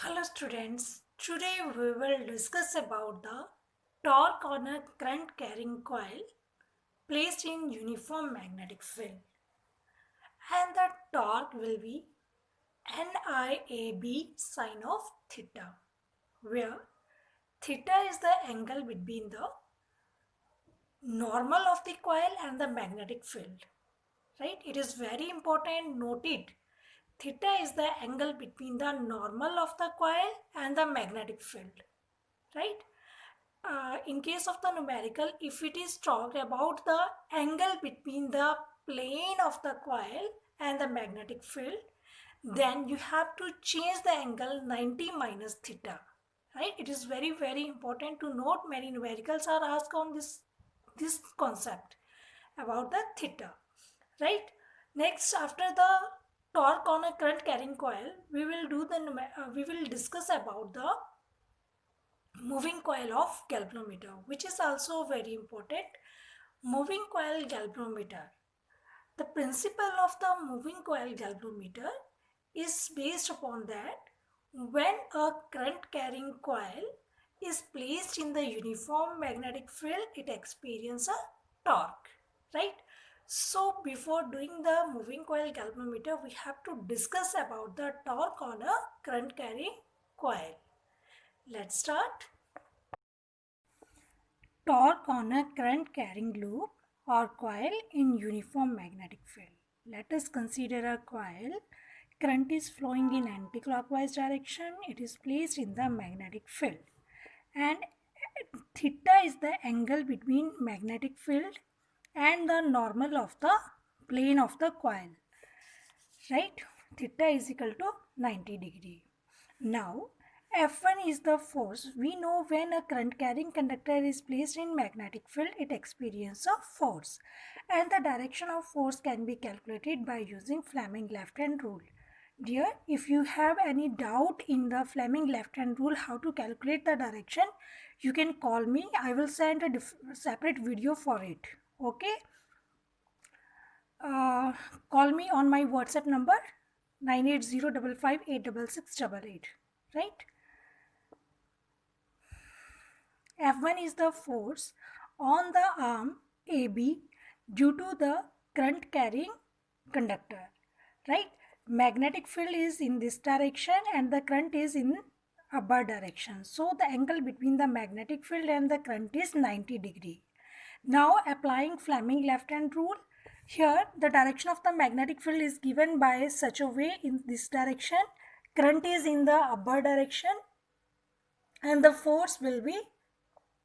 Hello students, today we will discuss about the torque on a current carrying coil placed in uniform magnetic field, and the torque will be NIAB sine of theta, where theta is the angle between the normal of the coil and the magnetic field. Right? It is very important, note it. Theta is the angle between the normal of the coil and the magnetic field. Right? In case of the numerical, if it is talked about the angle between the plane of the coil and the magnetic field, then you have to change the angle 90 minus theta. Right? It is very important to note. Many numericals are asked on this concept about the theta. Right? Next, after the torque on a current carrying coil, we will discuss about the moving coil of galvanometer, which is also very important. Moving coil galvanometer. The principle of the moving coil galvanometer is based upon that when a current carrying coil is placed in the uniform magnetic field, it experiences a torque, right? So before doing the moving coil galvanometer, we have to discuss about the torque on a current carrying coil. Let's start. Torque on a current carrying loop or coil in uniform magnetic field. Let us consider a coil. Current is flowing in anticlockwise direction. It is placed in the magnetic field. And theta is the angle between magnetic field and the normal of the plane of the coil. Right? Theta is equal to 90 degree. Now, F1 is the force. We know when a current carrying conductor is placed in magnetic field, it experiences a force. And the direction of force can be calculated by using Fleming left hand rule. Dear, if you have any doubt in the Fleming left hand rule how to calculate the direction, you can call me. I will send a separate video for it. Okay? Call me on my WhatsApp number 98055586688. Right? F1 is the force on the arm AB due to the current carrying conductor. Right? Magnetic field is in this direction and the current is in upward direction. So the angle between the magnetic field and the current is 90 degree. Now applying Fleming left hand rule, here the direction of the magnetic field is given by such a way in this direction. Current is in the upward direction and the force will be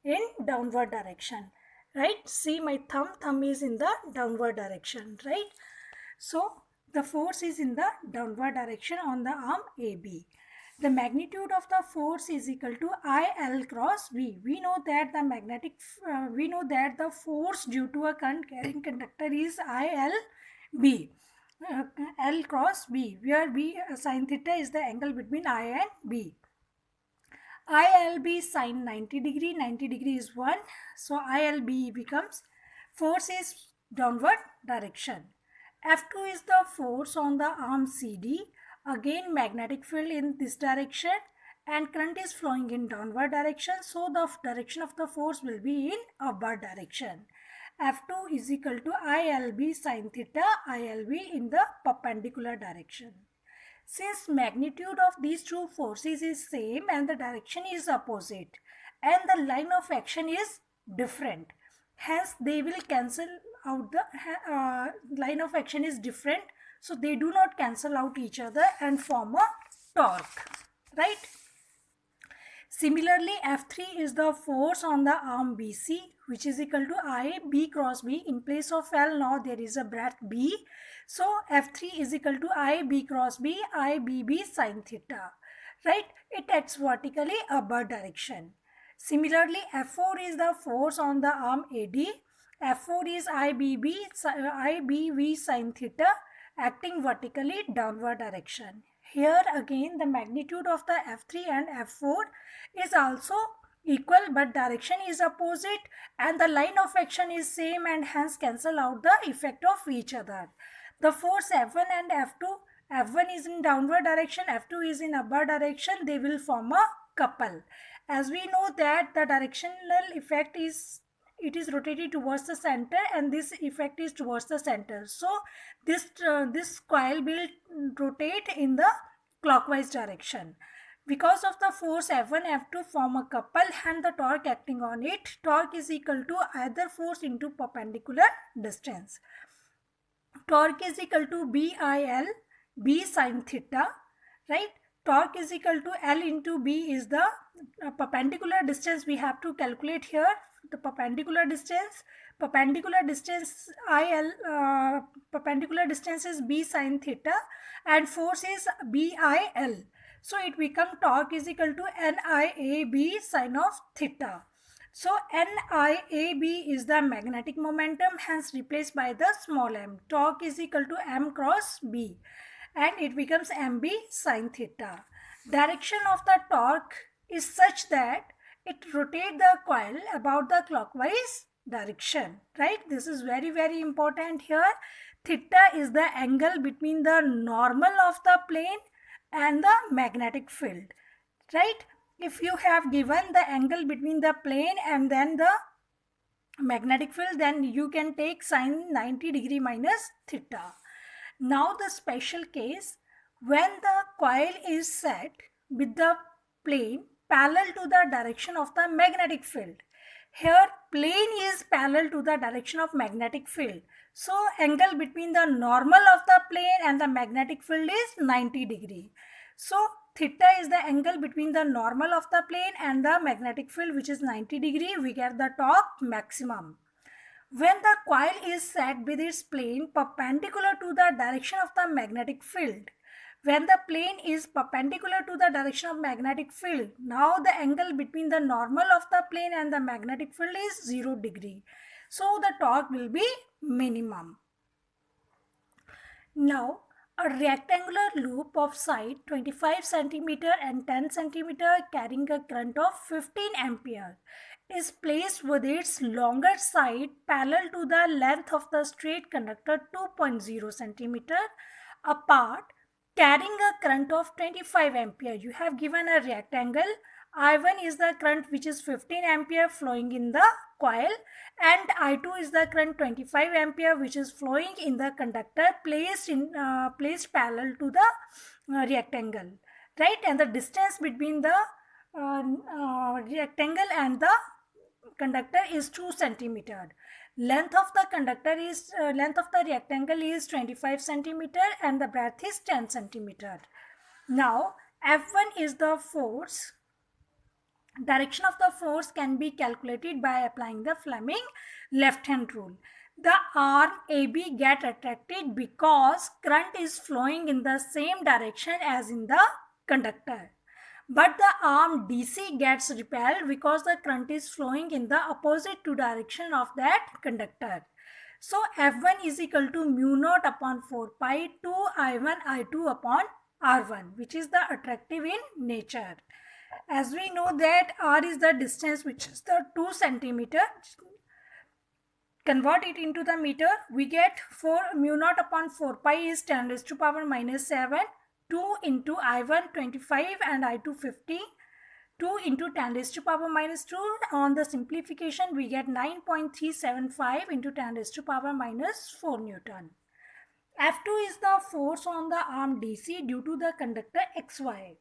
in downward direction. Right? See my thumb is in the downward direction. Right? So the force is in the downward direction on the arm AB. The magnitude of the force is equal to IL cross V. We know that the force due to a current carrying conductor is ILB. L cross B, where B sin theta is the angle between I and B. ILB sine 90 degree, 90 degree is 1. So ILB becomes force is downward direction. F2 is the force on the arm CD. Again magnetic field in this direction and current is flowing in downward direction. So the direction of the force will be in upward direction. F2 is equal to ILB sine theta, ILB in the perpendicular direction. Since magnitude of these two forces is same and the direction is opposite and the line of action is different, hence they will cancel out. The line of action is different, so they do not cancel out each other and form a torque, right? Similarly, F3 is the force on the arm BC, which is equal to I B cross B. In place of L, now there is a breadth B. So F3 is equal to I B cross B, I B B sine theta. Right? It acts vertically upward direction. Similarly, F4 is the force on the arm AD. F4 is IBV sine theta, acting vertically downward direction. Here again the magnitude of the F3 and F4 is also equal but direction is opposite and the line of action is same and hence cancel out the effect of each other. The force F1 and F2 F1 is in downward direction, F2 is in upward direction, they will form a couple. As we know that the directional effect is, it is rotated towards the center and this effect is towards the center. So this coil will rotate in the clockwise direction. Because of the force F1, F2 form a couple and the torque acting on it, torque is equal to either force into perpendicular distance. Torque is equal to BIL, B sin theta, right? Torque is equal to L into B is the perpendicular distance we have to calculate here. The perpendicular distance IL, perpendicular distance is B sin theta and force is BIL. So it becomes torque is equal to NIAB sin of theta. So NIAB is the magnetic momentum, hence replaced by the small m. Torque is equal to m cross b and it becomes mb sin theta. Direction of the torque is such that it rotates the coil about the clockwise direction, right? This is very, very important here. Theta is the angle between the normal of the plane and the magnetic field, right? If you have given the angle between the plane and then the magnetic field, then you can take sine 90 degree minus theta. Now the special case, when the coil is set with the plane parallel to the direction of the magnetic field. Here plane is parallel to the direction of magnetic field. So angle between the normal of the plane and the magnetic field is 90 degree. So theta is the angle between the normal of the plane and the magnetic field, which is 90 degree. We get the torque maximum. When the coil is set with its plane perpendicular to the direction of the magnetic field, when the plane is perpendicular to the direction of magnetic field, now the angle between the normal of the plane and the magnetic field is 0 degree. So the torque will be minimum. Now a rectangular loop of side 25 cm and 10 cm carrying a current of 15 ampere is placed with its longer side parallel to the length of the straight conductor 2.0 cm apart, carrying a current of 25 ampere. You have given a rectangle. I1 is the current which is 15 ampere flowing in the coil and I2 is the current 25 ampere which is flowing in the conductor placed parallel to the rectangle, right? And the distance between the rectangle and the conductor is 2 centimeter. Length of the conductor is length of the rectangle is 25 centimeter and the breadth is 10 centimeter. Now F1 is the force. Direction of the force can be calculated by applying the Fleming left hand rule. The arm AB get attracted because current is flowing in the same direction as in the conductor. But the arm DC gets repelled because the current is flowing in the opposite to direction of that conductor. So F1 is equal to mu naught upon 4 pi 2 I1 I2 upon R1, which is the attractive in nature. As we know that R is the distance which is the 2 centimeter. Convert it into the meter. We get 4 mu naught upon 4 pi is 10 raised to power minus 7. 2 into I1 25 and I2 50. 2 into 10 raised to power minus 2. On the simplification we get 9.375 into 10 raised to power minus 4 Newton. F2 is the force on the arm DC due to the conductor XY.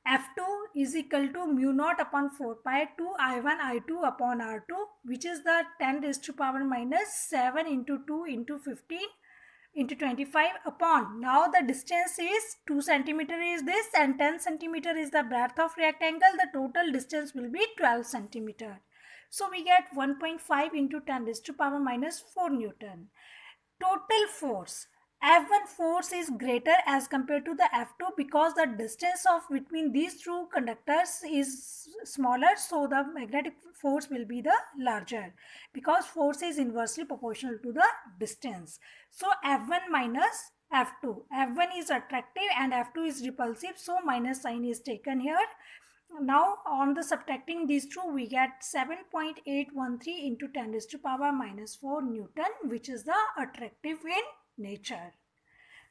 F2 is equal to mu naught upon 4 pi 2 I1 I2 upon R2, which is the 10 raised to power minus 7 into 2 into 15 into 25 upon. Now the distance is 2 centimeter is this and 10 centimeter is the breadth of rectangle. The total distance will be 12 centimeter. So we get 1.5 into 10 raised to power minus 4 Newton. Total force. F1 force is greater as compared to the F2 because the distance of between these two conductors is smaller, so the magnetic force will be the larger because force is inversely proportional to the distance. So F1 minus F2. F1 is attractive and F2 is repulsive, so minus sign is taken here. Now on the subtracting these two we get 7.813 into 10 raised to power minus 4 Newton, which is the attractive in nature.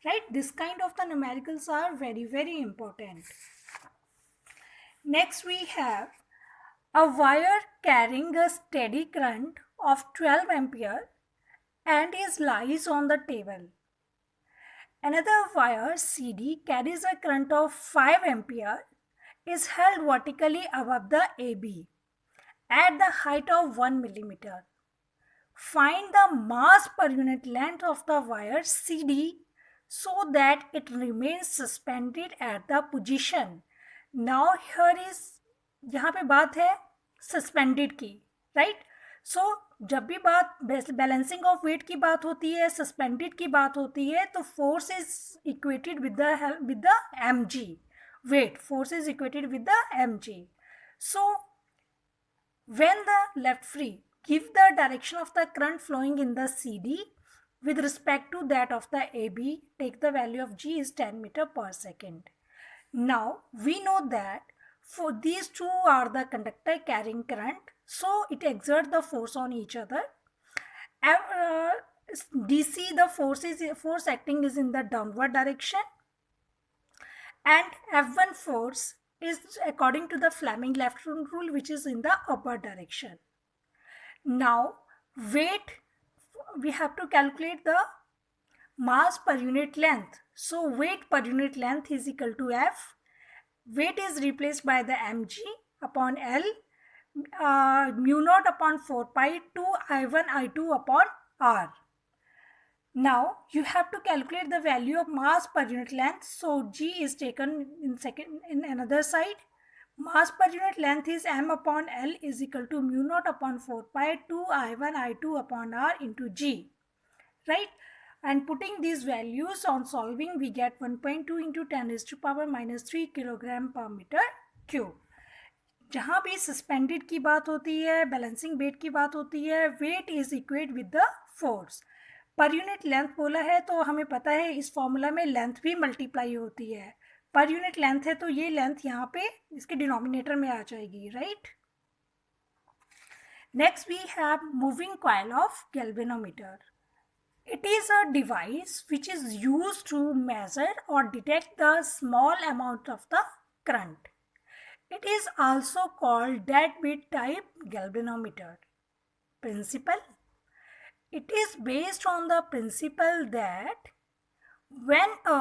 right? This kind of the numericals are very, very important. Next we have a wire carrying a steady current of 12 ampere and is lies on the table. Another wire CD carries a current of 5 ampere, is held vertically above the AB at the height of 1 millimeter. Find the mass per unit length of the wire CD so that it remains suspended at the position. Now here is, यहाँ पे बात है suspended की, right? सो जब भी बात balancing of weight की बात होती है, सस्पेंडेड की बात होती है, तो force is equated with the M G. Weight, force is equated with the mg. So when the left free, give the direction of the current flowing in the CD with respect to that of the AB. Take the value of G is 10 meter per second. Now we know that for these two are the conductor carrying current, so it exerts the force on each other. DC, the force acting is in the downward direction, and F1 force is according to the Fleming left rule, which is in the upward direction. Now weight, we have to calculate the mass per unit length. So weight per unit length is equal to F. Weight is replaced by the mg upon L, mu naught upon 4 pi 2 I1 I2 upon R. Now you have to calculate the value of mass per unit length. So G is taken in another side. Mass per unit length is m upon L is equal to mu naught upon 4 pi 2 I1 I2 upon R into G, right? And putting these values on solving, we get 1.2 into 10 raised to power minus 3 kilogram per meter cube. जहाँ भी suspended की बात होती है, balancing wait की बात होती है, weight is equate with the force. पर यूनिट लेंथ बोला है तो हमें पता है इस फॉर्मूला में लेंथ भी मल्टीप्लाई होती है. पर यूनिट लेंथ है तो ये लेंथ यहाँ पे इसके डिनोमिनेटर में आ जाएगी, right? Next we have moving coil of galvanometer. It is a device which is used to measure or detect the small amount of the current. It is also called deadbeat type galvanometer. Principle: it is based on the principle that when a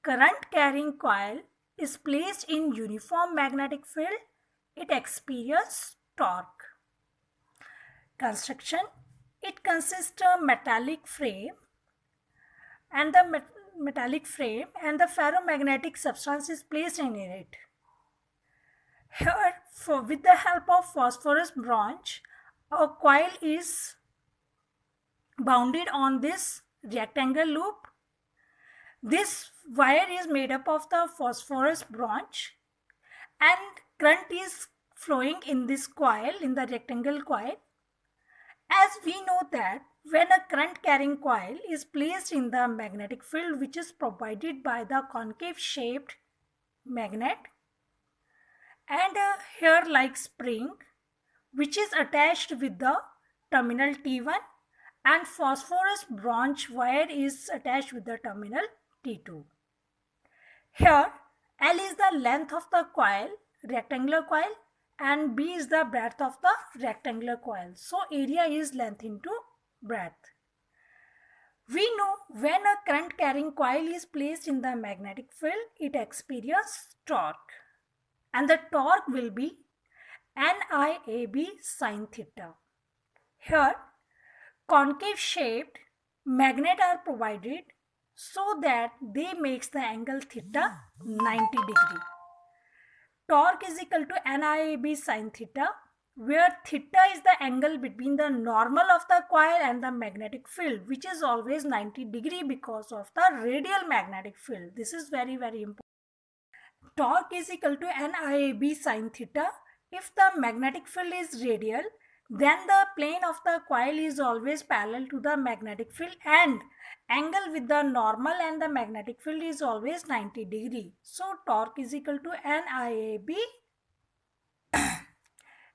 current carrying coil is placed in uniform magnetic field, it experiences torque. Construction: it consists of metallic frame and the ferromagnetic substance is placed in it. Here, with the help of phosphorus branch, a coil is bounded on this rectangle loop. This wire is made up of the phosphorus branch and current is flowing in this coil, in the rectangle coil. As we know that when a current carrying coil is placed in the magnetic field which is provided by the concave shaped magnet and a hair like spring which is attached with the terminal T1 and phosphorus branch wire is attached with the terminal T2. Here L is the length of the coil, rectangular coil, and B is the breadth of the rectangular coil. So area is length into breadth. We know when a current carrying coil is placed in the magnetic field, it experiences torque, and the torque will be NIAB sin theta. Here concave shaped magnet are provided so that they makes the angle theta 90 degree. Torque is equal to NIAB sin theta, where theta is the angle between the normal of the coil and the magnetic field, which is always 90 degree because of the radial magnetic field. This is very, very important. Torque is equal to NIAB sin theta. If the magnetic field is radial, then the plane of the coil is always parallel to the magnetic field and angle with the normal and the magnetic field is always 90 degree. So torque is equal to NIAB.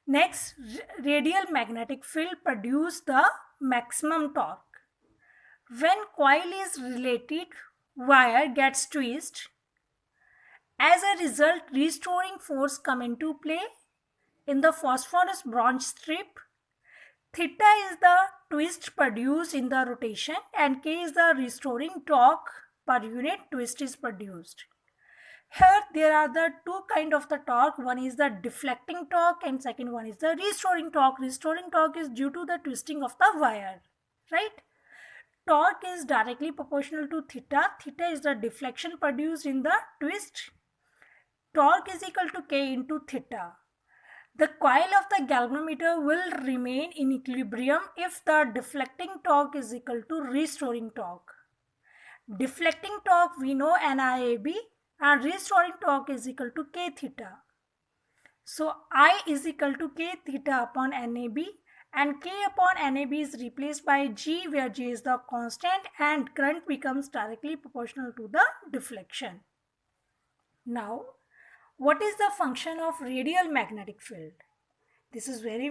Next, radial magnetic field produce the maximum torque. When coil is related wire gets twisted. As a result, restoring force come into play in the phosphorus bronze strip. Theta is the twist produced in the rotation and K is the restoring torque per unit twist is produced. Here there are the two kind of the torque. One is the deflecting torque and second one is the restoring torque. Restoring torque is due to the twisting of the wire, right? Torque is directly proportional to theta. Theta is the deflection produced in the twist. Torque is equal to K into theta. The coil of the galvanometer will remain in equilibrium if the deflecting torque is equal to restoring torque. Deflecting torque we know NIAB and restoring torque is equal to K theta. So I is equal to K theta upon NAB and K upon NAB is replaced by G where G is the constant and current becomes directly proportional to the deflection. Now, what is the function of radial magnetic field? This is very